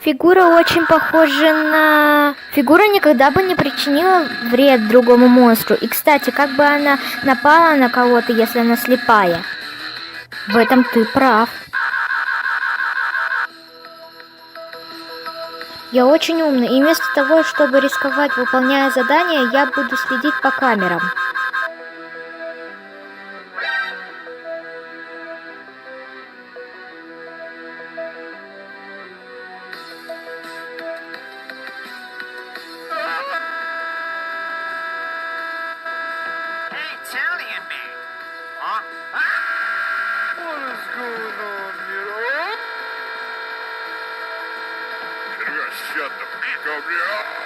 Фигура очень похожа на... Фигура никогда бы не причинила вред другому монстру. И, кстати, как бы она напала на кого-то, если она слепая? В этом ты прав. Я очень умный, и вместо того, чтобы рисковать, выполняя задания, я буду следить по камерам. Shut the fuck up, yeah.